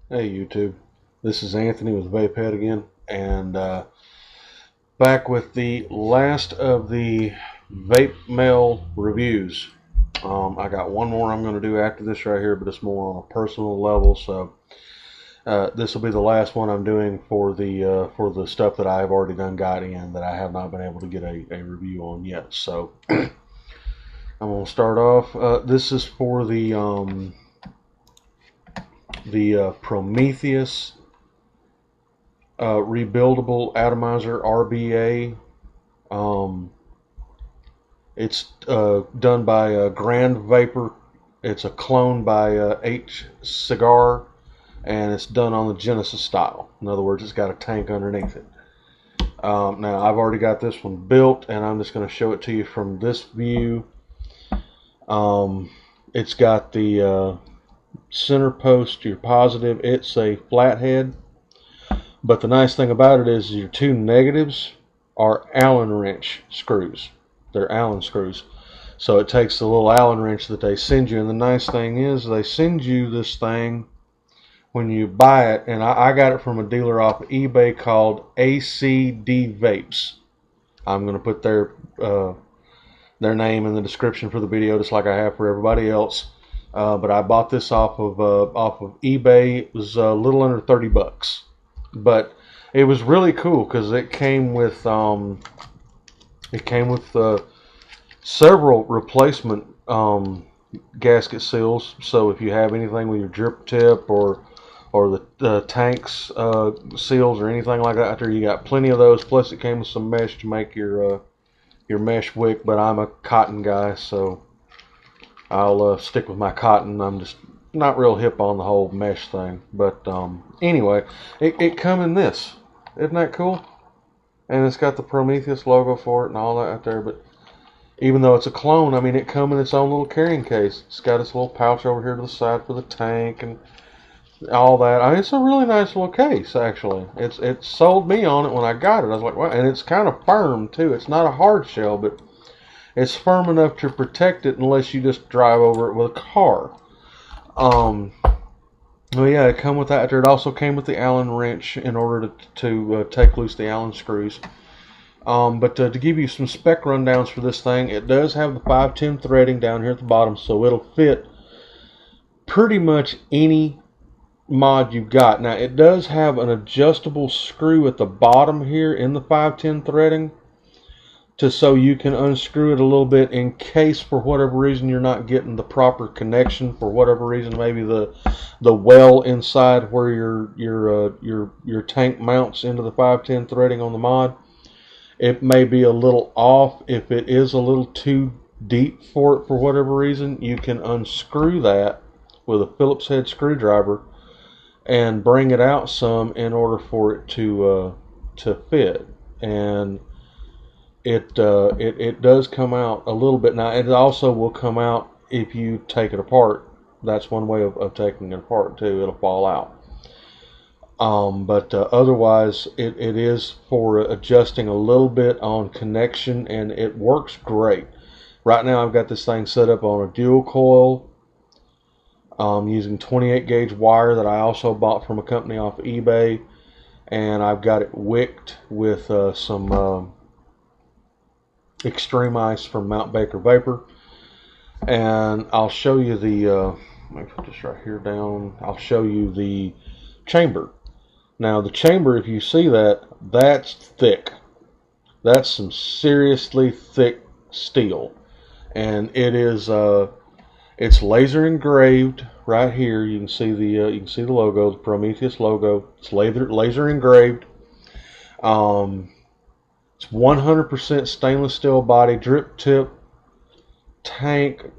Hey YouTube, this is Anthony with Vapehead again, and back with the last of the vape mail reviews. I got one more I'm going to do after this right here, but it's more on a personal level. So this will be the last one I'm doing for the stuff that I've already done got in that I have not been able to get a review on yet. So I'm going to start off. This is for the Prometheus rebuildable atomizer RBA. Um, it's done by Grand Vapor. It's a clone by H Cigar, and it's done on the Genesis style. In other words, it's got a tank underneath it. Now, I've already got this one built, and I'm just going to show it to you from this view. It's got the center post, your positive. It's a flathead. But the nice thing about it is your two negatives are Allen wrench screws. They're Allen screws. So it takes the little Allen wrench that they send you. And the nice thing is they send you this thing when you buy it. And I got it from a dealer off of eBay called acdvapes. I'm going to put their name in the description for the video, just like I have for everybody else. But I bought this off of eBay. It was a little under 30 bucks. But it was really cool because it came with several replacement gasket seals. So if you have anything with your drip tip or the tanks seals or anything like that, you got plenty of those. Plus it came with some mesh to make your mesh wick. But I'm a cotton guy, so I'll stick with my cotton. I'm just not real hip on the whole mesh thing. But anyway, it come in this. Isn't that cool? And it's got the Prometheus logo for it and all that out there. But even though it's a clone, I mean, it come in its own little carrying case. It's got its little pouch over here to the side for the tank and all that. I mean, it's a really nice little case, actually. It sold me on it when I got it. I was like, wow. And it's kind of firm, too. It's not a hard shell, but it's firm enough to protect it unless you just drive over it with a car. Well, yeah, it come with that. It also came with the Allen wrench in order to take loose the Allen screws. But to give you some spec rundowns for this thing, it does have the 510 threading down here at the bottom, so it'll fit pretty much any mod you've got. Now, it does have an adjustable screw at the bottom here in the 510 threading, so you can unscrew it a little bit in case for whatever reason you're not getting the proper connection. For whatever reason, maybe the well inside where your tank mounts into the 510 threading on the mod, it may be a little off. If it is a little too deep for it for whatever reason, you can unscrew that with a Phillips head screwdriver and bring it out some in order for it to fit. And it does come out a little bit. Now, it also will come out if you take it apart. That's one way of taking it apart, too. It'll fall out. But otherwise, it is for adjusting a little bit on connection, and it works great. Right now, I've got this thing set up on a dual coil using 28 gauge wire that I also bought from a company off eBay. And I've got it wicked with some Extreme Ice from Mount Baker Vapor. And I'll show you the let me put this right here down. I'll show you the chamber. Now the chamber, if you see that, that's thick. That's some seriously thick steel. And it is it's laser engraved right here. You can see the logo, the Prometheus logo. It's laser engraved. It's 100% stainless steel body, drip tip, tank,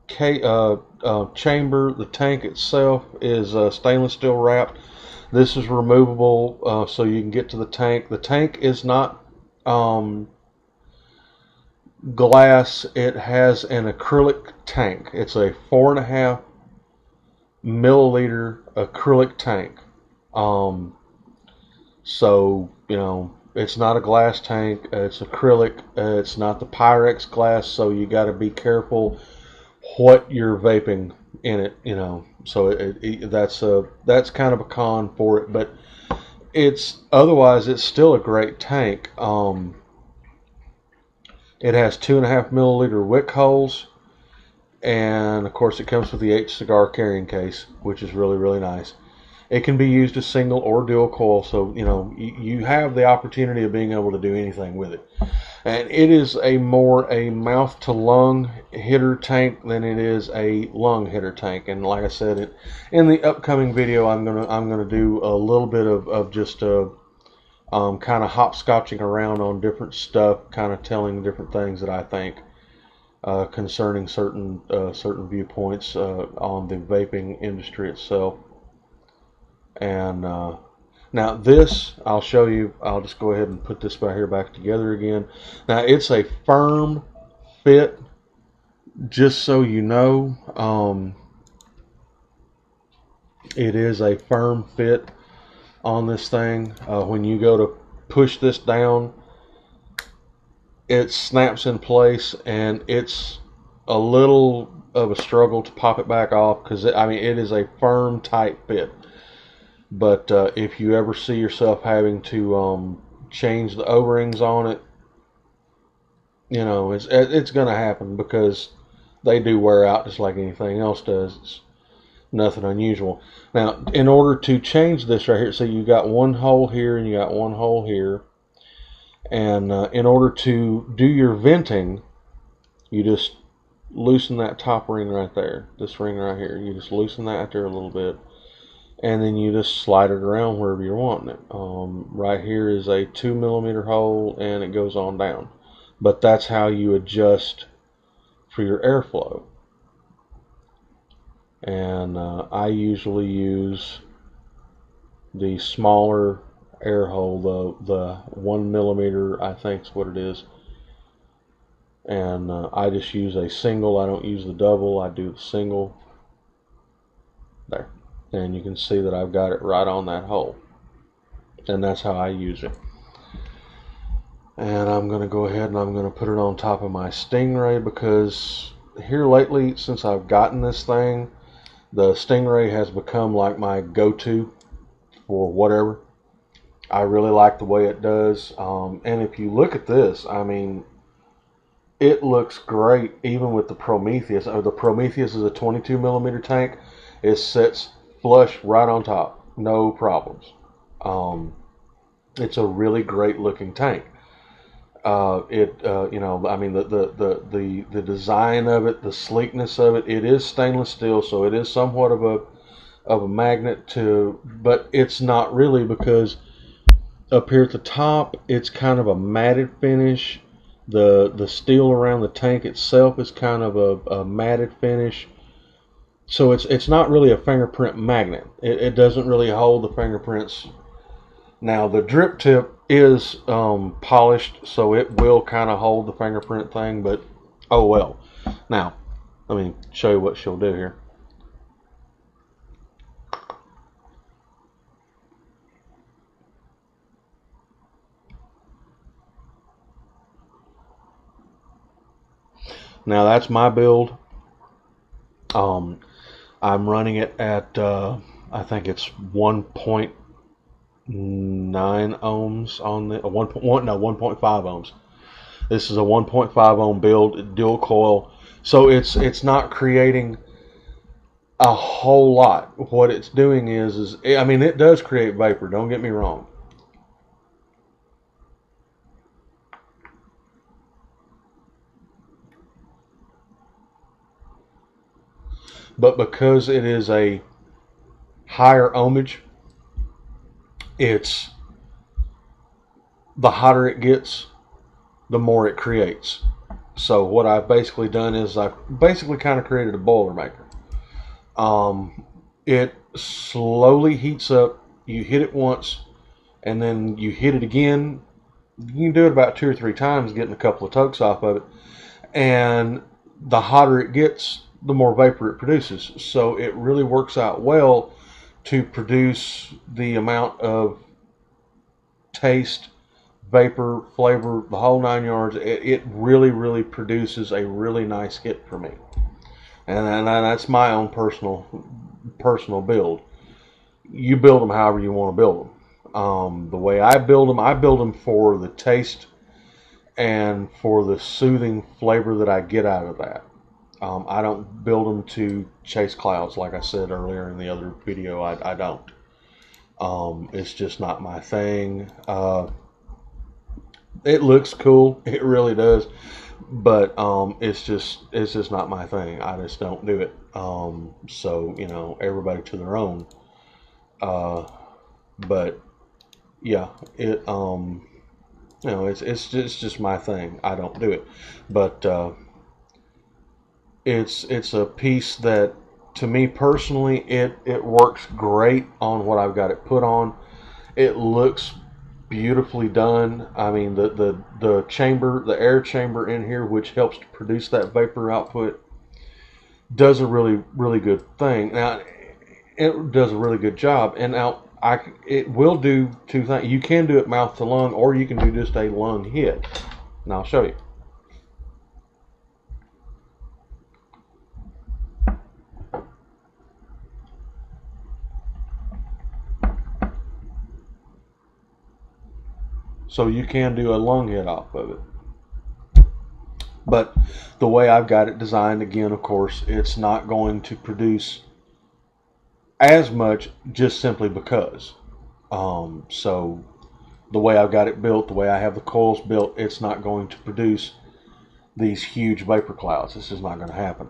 chamber. The tank itself is stainless steel wrapped. This is removable so you can get to the tank. The tank is not glass. It has an acrylic tank. It's a 4.5 milliliter acrylic tank. So, you know, it's not a glass tank. It's acrylic. It's not the Pyrex glass, so you got to be careful what you're vaping in it, you know. So that's kind of a con for it, but otherwise it's still a great tank. It has 2.5 milliliter wick holes, and of course it comes with the H cigar carrying case, which is really, really nice. It can be used as single or dual coil, so you know you have the opportunity of being able to do anything with it. And it is more a mouth to lung hitter tank than it is a lung hitter tank. And like I said, in the upcoming video, I'm gonna do a little bit of just kind of hopscotching around on different stuff, kind of telling different things that I think concerning certain viewpoints on the vaping industry itself. And now this, I'll show you. I'll just go ahead and put this right here back together again. Now it's a firm fit, just so you know. It is a firm fit on this thing. When you go to push this down, it snaps in place, and it's a little of a struggle to pop it back off, because I mean it is a firm, tight fit. But if you ever see yourself having to change the O-rings on it, you know, it's going to happen, because they do wear out just like anything else does. It's nothing unusual. Now, in order to change this right here, so you got one hole here and you got one hole here, and in order to do your venting, you just loosen that top ring right there, this ring right here. You just loosen that out there a little bit, and then you just slide it around wherever you're wanting it. Right here is a 2 millimeter hole, and it goes on down. But that's how you adjust for your airflow. And I usually use the smaller air hole, the 1 millimeter, I think is what it is. And I just use a single. I don't use the double. I do the single. There. And you can see that I've got it right on that hole. And that's how I use it. And I'm going to go ahead and I'm going to put it on top of my Stingray, because here lately, since I've gotten this thing, the Stingray has become like my go-to for whatever. I really like the way it does. And if you look at this, I mean, it looks great even with the Prometheus. The Prometheus is a 22 millimeter tank. It sits flush right on top, no problems. It's a really great looking tank. You know, I mean, the design of it, the sleekness of it. It is stainless steel, so it is somewhat of a magnet to, but it's not really, because up here at the top, it's kind of a matted finish. The steel around the tank itself is kind of a matted finish. So it's not really a fingerprint magnet. It doesn't really hold the fingerprints. Now the drip tip is polished, so it will kind of hold the fingerprint thing, but oh well. Now, let me show you what she'll do here. Now that's my build. I'm running it at I think it's 1.9 ohms on the 1.5 ohms. This is a 1.5 ohm build, dual coil, so it's not creating a whole lot. What it's doing is I mean, it does create vapor, don't get me wrong, but because it is a higher ohmage, it's the hotter it gets, the more it creates. So what I've basically done is I've basically kind of created a Boilermaker. It slowly heats up. You hit it once, and then you hit it again. You can do it about 2 or 3 times, getting a couple of tokes off of it. And the hotter it gets, the more vapor it produces. So it really works out well to produce the amount of taste, vapor, flavor, the whole 9 yards. It really, really produces a really nice hit for me. and that's my own personal build. You build them however you want to build them. The way I build them for the taste and for the soothing flavor that I get out of that. I don't build them to chase clouds, like I said earlier in the other video. I don't. It's just not my thing. It looks cool, it really does, but it's just not my thing. I just don't do it. So you know, everybody to their own. But yeah, it you know, it's just my thing. I don't do it, but it's a piece that, to me personally, it works great on what I've got it put on. It looks beautifully done. I mean, the chamber, the air chamber in here, which helps to produce that vapor output, does a really good thing. Now, it does a really good job. And now it will do two things. You can do it mouth to lung, or you can do just a lung hit. And I'll show you. So you can do a lung hit off of it. But the way I've got it designed, again, of course, it's not going to produce as much just simply because. So the way I've got it built, the way I have the coils built, it's not going to produce these huge vapor clouds. This is not going to happen.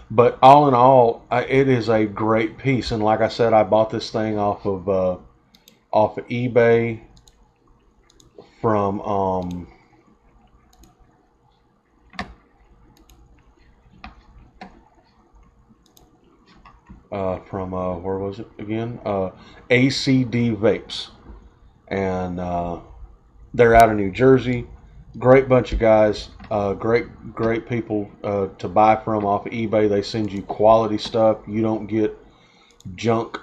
But all in all, it is a great piece. And like I said, I bought this thing off of eBay from where was it again? acdvapes, and they're out of New Jersey. Great bunch of guys, great people to buy from off of eBay. They send you quality stuff. You don't get junk.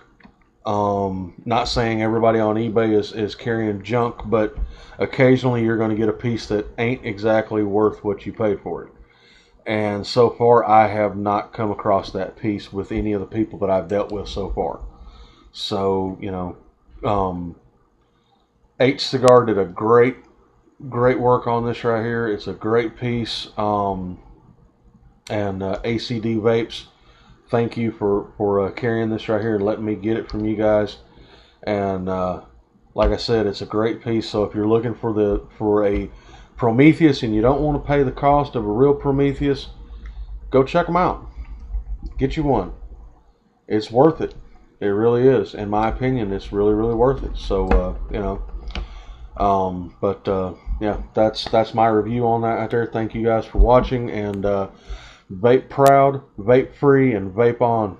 Not saying everybody on eBay is carrying junk, but occasionally you're going to get a piece that ain't exactly worth what you paid for it. And so far, I have not come across that piece with any of the people that I've dealt with so far. So, you know, H Cigar did a great work on this right here. It's a great piece. And ACD Vapes, thank you for carrying this right here and letting me get it from you guys. And like I said, it's a great piece. So if you're looking for a Prometheus and you don't want to pay the cost of a real Prometheus, go check them out. Get you one. It's worth it. It really is. In my opinion, it's really worth it. So you know, yeah, that's my review on that right there. Thank you guys for watching, and vape proud, vape free, and vape on.